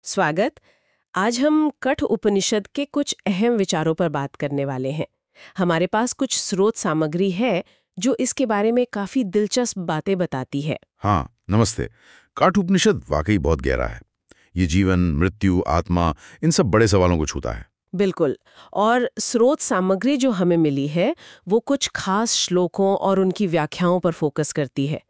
स्वागत। आज हम कठ उपनिषद के कुछ अहम विचारों पर बात करने वाले हैं। हमारे पास कुछ स्रोत सामग्री है जो इसके बारे में काफी दिलचस्प बातें बताती है। हाँ, नमस्ते। काठ उपनिषद वाकई बहुत गहरा है। ये जीवन, मृत्यु, आत्मा, इन सब बड़े सवालों को छूता है। बिल्कुल। और स्रोत सामग्री जो हमें मिली है वो कुछ खास श्लोकों और उनकी व्याख्याओं पर फोकस करती है।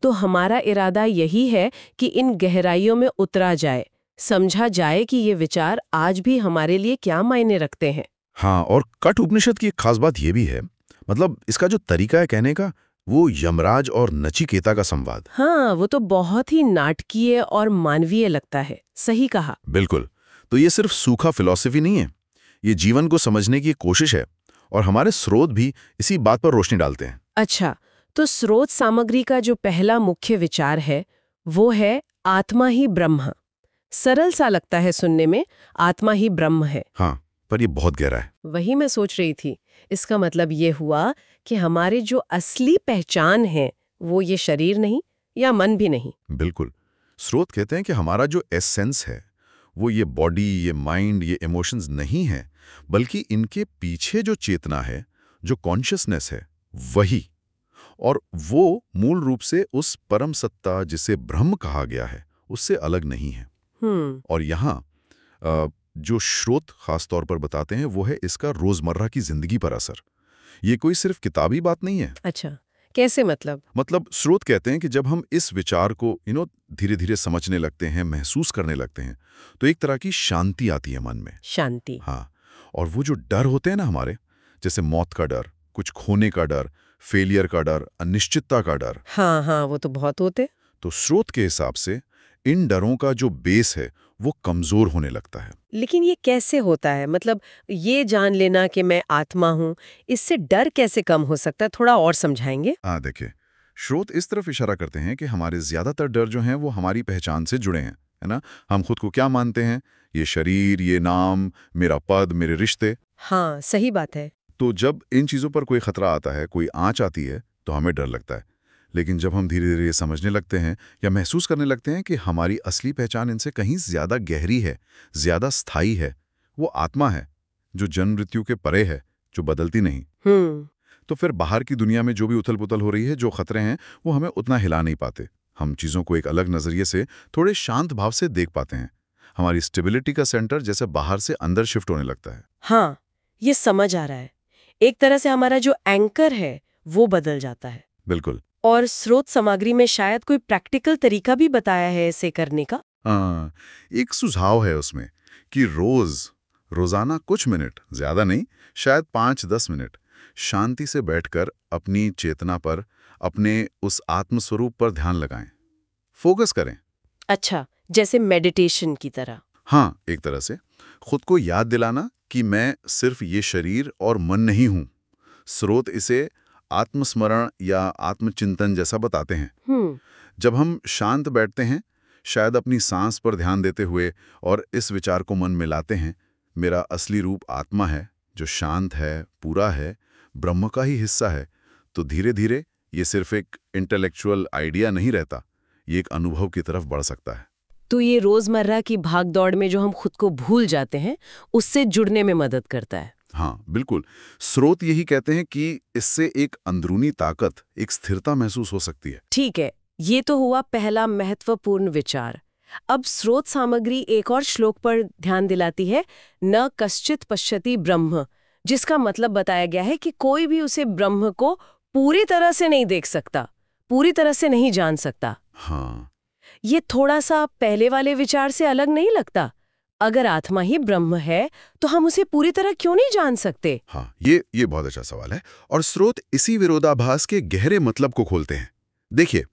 तो हमारा इरादा यही है कि इन गहराइयों में उतरा जाए, समझा जाए कि ये विचार आज भी हमारे लिए क्या मायने रखते हैं। हाँ, और काठ उपनिषद की एक खास बात ये भी है, मतलब इसका जो तरीका है कहने का, वो यमराज और नचिकेता का संवाद। हाँ, वो तो बहुत ही नाटकीय और मानवीय लगता है। सही कहा। बिल्कुल। तो ये सिर्फ सूखा फिलॉसफी नहीं है, ये जीवन को समझने की एक कोशिश है, और हमारे स्रोत भी इसी बात पर रोशनी डालते हैं। अच्छा, तो स्रोत सामग्री का जो पहला मुख्य विचार है वो है आत्मा ही ब्रह्म। सरल सा लगता है सुनने में, आत्मा ही ब्रह्म है। हाँ, पर ये बहुत गहरा है। वही मैं सोच रही थी। इसका मतलब ये हुआ कि हमारी जो असली पहचान है वो ये शरीर नहीं या मन भी नहीं। बिल्कुल। स्रोत कहते हैं कि हमारा जो एसेंस है, वो ये बॉडी, ये माइंड, ये इमोशंस नहीं है, बल्कि इनके पीछे जो चेतना है, जो कॉन्शियसनेस है, वही। और वो मूल रूप से उस परम सत्ता जिसे ब्रह्म कहा गया है, उससे अलग नहीं है। और यहाँ जो स्रोत खास तौर पर बताते हैं वो है इसका रोजमर्रा की जिंदगी पर असर। ये कोई सिर्फ किताबी बात नहीं है। अच्छा, कैसे मतलब स्रोत कहते हैं कि जब हम इस विचार को धीरे धीरे समझने लगते हैं, महसूस करने लगते हैं, तो एक तरह की शांति आती है मन में। शांति। हाँ, और वो जो डर होते हैं ना हमारे, जैसे मौत का डर, कुछ खोने का डर, फेलियर का डर, अनिश्चितता का डर, हाँ हाँ, वो तो बहुत होते। तो स्रोत के हिसाब से इन डरों का जो बेस है वो कमजोर होने लगता है। लेकिन ये कैसे होता है? मतलब ये जान लेना कि मैं आत्मा हूँ, इससे डर कैसे कम हो सकता है? थोड़ा और समझाएंगे? हाँ, देखिए, स्रोत इस तरफ इशारा करते हैं कि हमारे ज्यादातर डर जो हैं वो हमारी पहचान से जुड़े हैं, है ना। हम खुद को क्या मानते हैं, ये शरीर, ये नाम, मेरा पद, मेरे रिश्ते। हाँ, सही बात है। तो जब इन चीजों पर कोई खतरा आता है, कोई आंच आती है, तो हमें डर लगता है। लेकिन जब हम धीरे धीरे समझने लगते हैं या महसूस करने लगते हैं कि हमारी असली पहचान इनसे कहीं ज्यादा गहरी है, ज्यादा स्थायी है, वो आत्मा है जो जन्म मृत्यु के परे है, जो बदलती नहीं, तो फिर बाहर की दुनिया में जो भी उथल पुथल हो रही है, जो खतरे हैं, वो हमें उतना हिला नहीं पाते। हम चीजों को एक अलग नजरिए से, थोड़े शांत भाव से देख पाते हैं। हमारी स्टेबिलिटी का सेंटर जैसे बाहर से अंदर शिफ्ट होने लगता है। हाँ, ये समझ आ रहा है। एक तरह से हमारा जो एंकर है वो बदल जाता है। बिल्कुल। और स्रोत सामग्री में शायद कोई प्रैक्टिकल तरीका भी बताया है इसे करने का। हाँ, एक सुझाव है उसमें कि रोजाना कुछ मिनट, ज्यादा नहीं, शायद 5-10 मिनट शांति से बैठकर अपनी चेतना पर, अपने उस आत्मस्वरूप पर ध्यान लगाएं, फोकस करें। अच्छा, जैसे मेडिटेशन की तरह। हाँ, एक तरह से खुद को याद दिलाना कि मैं सिर्फ ये शरीर और मन नहीं हूं। स्रोत इसे आत्मस्मरण या आत्मचिंतन जैसा बताते हैं। जब हम शांत बैठते हैं, शायद अपनी सांस पर ध्यान देते हुए, और इस विचार को मन में लाते हैं, मेरा असली रूप आत्मा है, जो शांत है, पूरा है, ब्रह्म का ही हिस्सा है, तो धीरे धीरे ये सिर्फ एक इंटेलेक्चुअल आइडिया नहीं रहता, ये एक अनुभव की तरफ बढ़ सकता है। तो ये रोजमर्रा की भागदौड़ में जो हम खुद को भूल जाते हैं, उससे जुड़ने में मदद करता है। हाँ, बिल्कुल। स्रोत यही कहते हैं कि इससे एक अंदरूनी ताकत, एक स्थिरता महसूस हो सकती है। ठीक है, ये तो हुआ पहला महत्वपूर्ण विचार। अब स्रोत सामग्री एक और श्लोक पर ध्यान दिलाती है, न कश्चित पश्यति ब्रह्म, जिसका मतलब बताया गया है कि कोई भी उसे ब्रह्म को पूरी तरह से नहीं देख सकता, पूरी तरह से नहीं जान सकता। हाँ, ये थोड़ा सा पहले वाले विचार से अलग नहीं लगता? अगर आत्मा ही ब्रह्म है तो हम उसे पूरी तरह क्यों नहीं जान सकते? हाँ, ये बहुत अच्छा सवाल है, और स्रोत इसी विरोधाभास के गहरे मतलब को खोलते हैं। देखिए,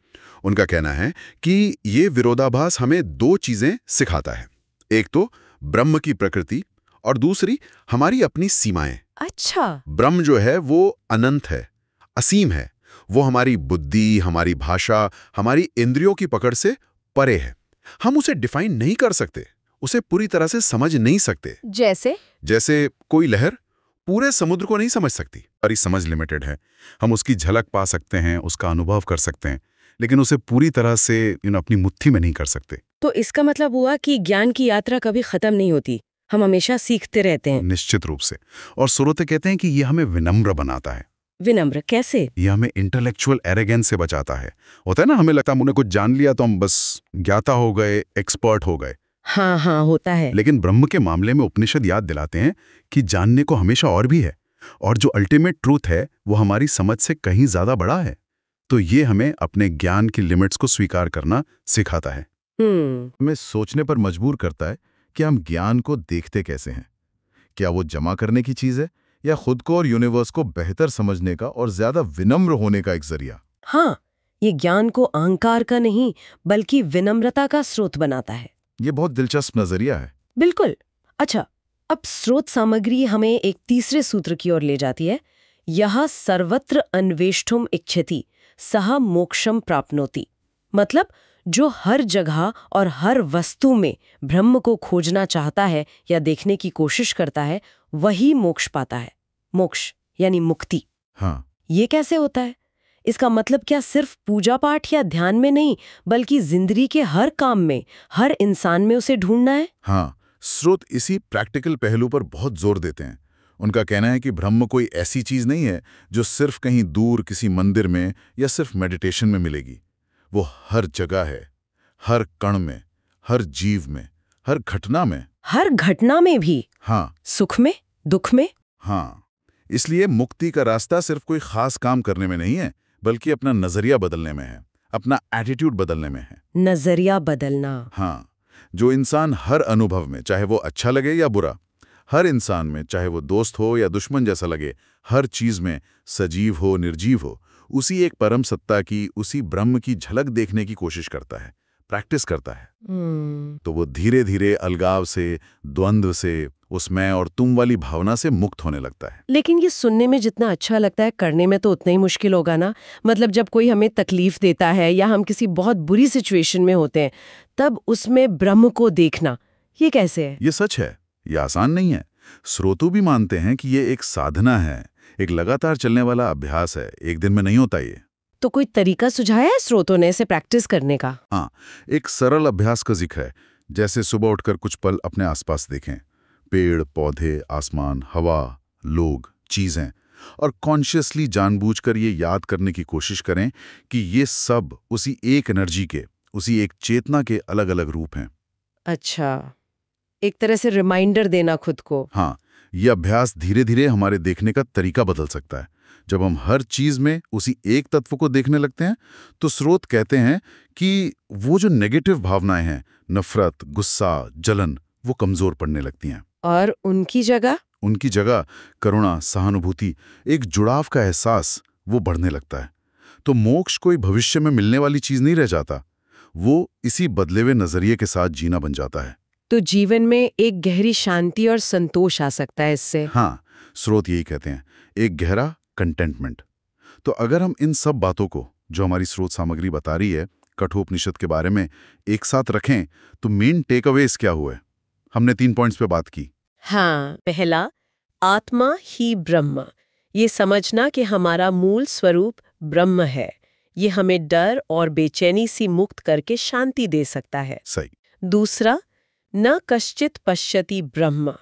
उनका कहना है कि ये विरोधाभास हमें दो चीजें सिखाता है। एक तो ब्रह्म की प्रकृति, और दूसरी हमारी अपनी सीमाएं। अच्छा। ब्रह्म जो है वो अनंत है, असीम है। वो हमारी बुद्धि, हमारी भाषा, हमारी इंद्रियों की पकड़ से परे है। हम उसे डिफाइन नहीं कर सकते, उसे पूरी तरह से समझ नहीं सकते। जैसे कोई लहर पूरे समुद्र को नहीं समझ सकती, और समझ लिमिटेड है। हम उसकी झलक पा सकते हैं, उसका अनुभव कर सकते हैं, लेकिन उसे पूरी तरह से अपनी मुट्ठी में नहीं कर सकते। तो इसका मतलब हुआ कि ज्ञान की यात्रा कभी खत्म नहीं होती, हम हमेशा सीखते रहते हैं। निश्चित रूप से। और स्रोते कहते हैं कि ये हमें विनम्र बनाता है। विनम्र कैसे? ये हमें इंटेलेक्चुअल एरोगेंस से बचाता है। होता है ना, हमें लगता है हमने कुछ जान लिया तो हम बस ज्ञाता हो गए, एक्सपर्ट हो गए। हाँ हाँ, होता है। लेकिन ब्रह्म के मामले में उपनिषद याद दिलाते हैं कि जानने को हमेशा और भी है, और जो अल्टीमेट ट्रूथ है वो हमारी समझ से कहीं ज्यादा बड़ा है। तो ये हमें अपने ज्ञान की लिमिट्स को स्वीकार करना सिखाता है। हमें सोचने पर मजबूर करता है कि हम ज्ञान को देखते कैसे हैं। क्या वो जमा करने की चीज है, या खुद को और यूनिवर्स को बेहतर समझने का और ज्यादा विनम्र होने का एक जरिया? हाँ, ये ज्ञान को अहंकार का नहीं बल्कि विनम्रता का स्रोत बनाता है। ये बहुत दिलचस्प नजरिया है। बिल्कुल। अच्छा, अब स्रोत सामग्री हमें एक तीसरे सूत्र की ओर ले जाती है। यह सर्वत्र अन्वेष्टुम इच्छति सह मोक्षम प्राप्नोति। मतलब जो हर जगह और हर वस्तु में ब्रह्म को खोजना चाहता है या देखने की कोशिश करता है, वही मोक्ष पाता है। मोक्ष यानी मुक्ति। हाँ, ये कैसे होता है? इसका मतलब क्या सिर्फ पूजा पाठ या ध्यान में नहीं, बल्कि जिंदगी के हर काम में, हर इंसान में उसे ढूंढना है? हाँ, स्रोत इसी प्रैक्टिकल पहलू पर बहुत जोर देते हैं। उनका कहना है कि ब्रह्म कोई ऐसी चीज नहीं है जो सिर्फ कहीं दूर किसी मंदिर में या सिर्फ मेडिटेशन में मिलेगी। वो हर जगह है, हर कण में, हर जीव में, हर घटना में। हर घटना में भी? हाँ। सुख में, दुख में? हाँ, इसलिए मुक्ति का रास्ता सिर्फ कोई खास काम करने में नहीं है, बल्कि अपना नजरिया बदलने में है, अपना एटीट्यूड बदलने में है। नजरिया बदलना। हाँ, जो इंसान हर अनुभव में, चाहे वो अच्छा लगे या बुरा, हर इंसान में, चाहे वो दोस्त हो या दुश्मन जैसा लगे, हर चीज में, सजीव हो निर्जीव हो, उसी एक परम सत्ता की, उसी ब्रह्म की झलक देखने की कोशिश करता है, प्रैक्टिस करता है। तो वो धीरे धीरे अलगाव से, द्वंद्व से, उस मैं और तुम वाली भावना से मुक्त होने लगता है। लेकिन ये सुनने में जितना अच्छा लगता है, करने में तो उतना ही मुश्किल होगा ना। मतलब जब कोई हमें तकलीफ देता है या हम किसी बहुत बुरी सिचुएशन में होते हैं, तब उसमें ब्रह्म को देखना, ये कैसे है? ये सच है, ये आसान नहीं है। स्रोतु भी मानते हैं कि ये एक साधना है, एक लगातार चलने वाला अभ्यास है, एक दिन में नहीं होता ये। तो कोई तरीका सुझाया है स्रोतों ने इसे प्रैक्टिस करने का? हाँ, एक सरल अभ्यास का जिक्र है। जैसे सुबह उठकर कुछ पल अपने आसपास देखें, पेड़, पौधे, आसमान, हवा, लोग, चीजें, और कॉन्शियसली जानबूझकर ये याद करने की कोशिश करें कि ये सब उसी एक एनर्जी के, उसी एक चेतना के अलग अलग रूप हैं। अच्छा, एक तरह से रिमाइंडर देना खुद को। हाँ, ये अभ्यास धीरे धीरे हमारे देखने का तरीका बदल सकता है। जब हम हर चीज में उसी एक तत्व को देखने लगते हैं, तो स्रोत कहते हैं कि वो जो नेगेटिव भावनाएं हैं, नफरत, गुस्सा, जलन, वो कमजोर पड़ने लगती हैं। और उनकी जगह करुणा, सहानुभूति, एक जुड़ाव का एहसास, वो बढ़ने लगता है। तो मोक्ष कोई भविष्य में मिलने वाली चीज नहीं रह जाता, वो इसी बदले हुए नजरिए के साथ जीना बन जाता है। तो जीवन में एक गहरी शांति और संतोष आ सकता है इससे। हाँ, स्रोत यही कहते हैं, एक गहरा कंटेंटमेंट। तो अगर हम इन सब बातों को, जो हमारी स्रोत सामग्री बता रही है, कठोपनिषद के बारे में एक साथ रखें, तो मेन टेक अवेज क्या हुए? हमने 3 पॉइंट्स पे बात की। हाँ, पहला, आत्मा ही ब्रह्म। ये समझना कि हमारा मूल स्वरूप ब्रह्म है, ये हमें डर और बेचैनी से मुक्त करके शांति दे सकता है। सही। दूसरा, न कश्चित पश्यति ब्रह्म।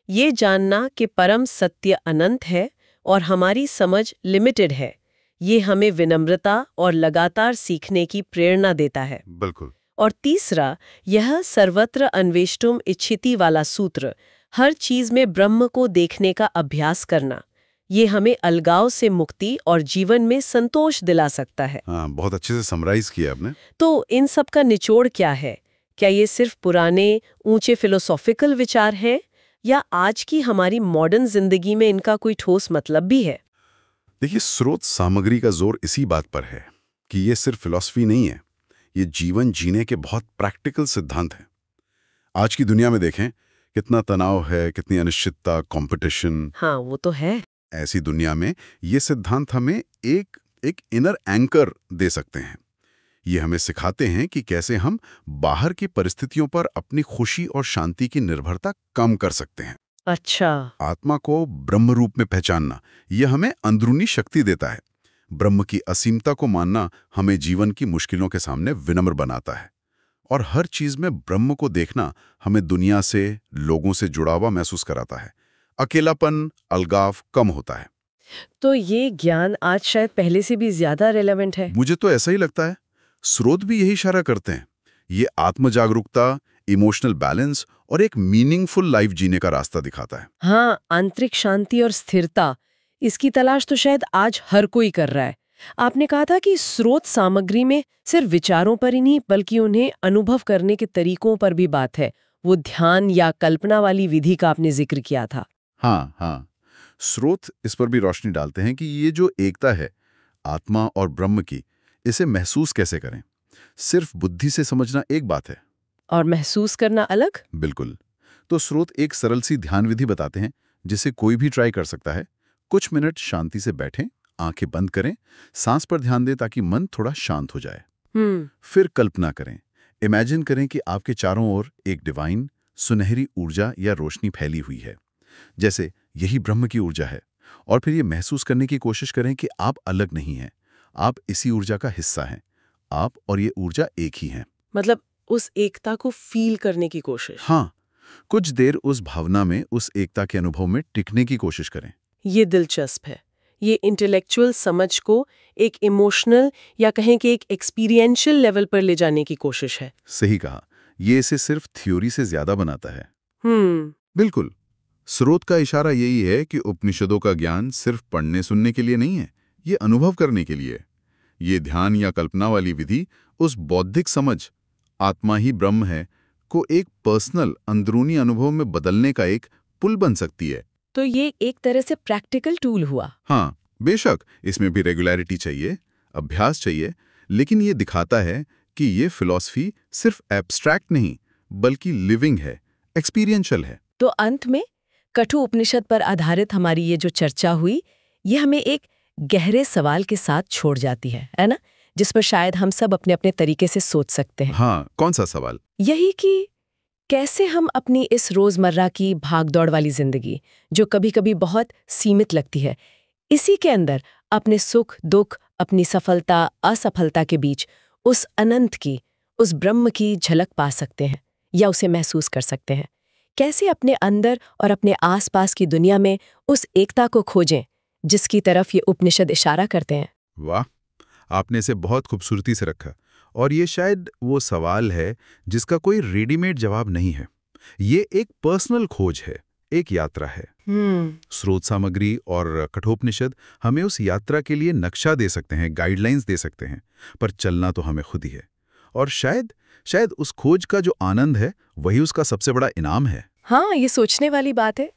ये जानना कि परम सत्य अनंत है और हमारी समझ लिमिटेड है, ये हमें विनम्रता और लगातार सीखने की प्रेरणा देता है। बिल्कुल। और तीसरा, यह सर्वत्र अन्वेष्टुम इच्छिति वाला सूत्र, हर चीज में ब्रह्म को देखने का अभ्यास करना, ये हमें अलगाव से मुक्ति और जीवन में संतोष दिला सकता है। हाँ, बहुत अच्छे से समराइज किया आपने। तो इन सब का निचोड़ क्या है? क्या ये सिर्फ पुराने ऊंचे फिलोसॉफिकल विचार हैं, या आज की हमारी मॉडर्न जिंदगी में इनका कोई ठोस मतलब भी है? देखिए, स्रोत सामग्री का जोर इसी बात पर है कि ये सिर्फ फिलॉसफी नहीं है, ये जीवन जीने के बहुत प्रैक्टिकल सिद्धांत हैं। आज की दुनिया में देखें, कितना तनाव है, कितनी अनिश्चितता, कंपटीशन। हाँ, वो तो है। ऐसी दुनिया में ये सिद्धांत हमें एक इनर एंकर दे सकते हैं। ये हमें सिखाते हैं कि कैसे हम बाहर की परिस्थितियों पर अपनी खुशी और शांति की निर्भरता कम कर सकते हैं। अच्छा। आत्मा को ब्रह्म रूप में पहचानना, यह हमें अंदरूनी शक्ति देता है। ब्रह्म की असीमता को मानना हमें जीवन की मुश्किलों के सामने विनम्र बनाता है, और हर चीज में ब्रह्म को देखना हमें दुनिया से, लोगों से जुड़ा हुआ महसूस कराता है। अकेलापन, अलगाव कम होता है। तो ये ज्ञान आज शायद पहले से भी ज्यादा रेलेवेंट है। मुझे तो ऐसा ही लगता है। स्रोत भी यही इशारा करते हैं। ये आत्म जागरूकता, इमोशनल बैलेंस और एक मीनिंगफुल लाइफ जीने का रास्ता दिखाता है। हाँ, आंतरिक शांति और स्थिरता, इसकी तलाश तो शायद आज हर कोई कर रहा है। आपने कहा था कि स्रोत सामग्री में सिर्फ विचारों पर ही नहीं बल्कि उन्हें अनुभव करने के तरीकों पर भी बात है। वो ध्यान या कल्पना वाली विधि का आपने जिक्र किया था। हाँ, स्रोत इस पर भी रोशनी डालते हैं कि ये जो एकता है आत्मा और ब्रह्म की, इसे महसूस कैसे करें। सिर्फ बुद्धि से समझना एक बात है और महसूस करना अलग। बिल्कुल। तो स्रोत एक सरल सी ध्यान विधि बताते हैं जिसे कोई भी ट्राई कर सकता है। कुछ मिनट शांति से बैठें, आंखें बंद करें, सांस पर ध्यान दें ताकि मन थोड़ा शांत हो जाए। फिर कल्पना करें, इमेजिन करें कि आपके चारों ओर एक डिवाइन, सुनहरी ऊर्जा या रोशनी फैली हुई है, जैसे यही ब्रह्म की ऊर्जा है। और फिर ये महसूस करने की कोशिश करें कि आप अलग नहीं हैं, आप इसी ऊर्जा का हिस्सा हैं। आप और ये ऊर्जा एक ही हैं। मतलब उस एकता को फील करने की कोशिश। हाँ, कुछ देर उस भावना में, उस एकता के अनुभव में टिकने की कोशिश करें। ये दिलचस्प है। ये इंटेलेक्चुअल समझ को एक इमोशनल या कहें कि एक एक्सपीरियंशियल लेवल पर ले जाने की कोशिश है। सही कहा। ये इसे सिर्फ थ्योरी से ज्यादा बनाता है। बिल्कुल। स्रोत का इशारा यही है कि उपनिषदों का ज्ञान सिर्फ पढ़ने सुनने के लिए नहीं है, ये अनुभव करने के लिए। ये ध्यान या कल्पना वाली विधि उस बौद्धिक समझ, आत्मा ही ब्रह्म है, को एक पर्सनल अंदरूनी अनुभव में बदलने का एक पुल बन सकती है। तो ये एक तरह से प्रैक्टिकल टूल हुआ। हाँ, बेशक इसमें भी रेगुलरिटी चाहिए, अभ्यास चाहिए, लेकिन ये दिखाता है कि ये फिलॉसफी सिर्फ एब्स्ट्रैक्ट नहीं बल्कि लिविंग है, एक्सपीरियंशियल है। तो अंत में कठोर उपनिषद पर आधारित हमारी ये जो चर्चा हुई, ये हमें एक गहरे सवाल के साथ छोड़ जाती है ना, जिस पर शायद हम सब अपने अपने तरीके से सोच सकते हैं। हाँ, कौन सा सवाल? यही कि कैसे हम अपनी इस रोजमर्रा की भागदौड़ वाली जिंदगी, जो कभी कभी बहुत सीमित लगती है, इसी के अंदर अपने सुख दुख, अपनी सफलता असफलता के बीच उस अनंत की, उस ब्रह्म की झलक पा सकते हैं या उसे महसूस कर सकते हैं। कैसे अपने अंदर और अपने आसपास की दुनिया में उस एकता को खोजें जिसकी तरफ ये उपनिषद इशारा करते हैं। वाह, आपने इसे बहुत खूबसूरती से रखा। और ये शायद वो सवाल है जिसका कोई रेडीमेड जवाब नहीं है। ये एक पर्सनल खोज है, एक यात्रा है। स्रोत सामग्री और कठोपनिषद हमें उस यात्रा के लिए नक्शा दे सकते हैं, गाइडलाइंस दे सकते हैं, पर चलना तो हमें खुद ही है। और शायद उस खोज का जो आनंद है वही उसका सबसे बड़ा इनाम है। हाँ, ये सोचने वाली बात है।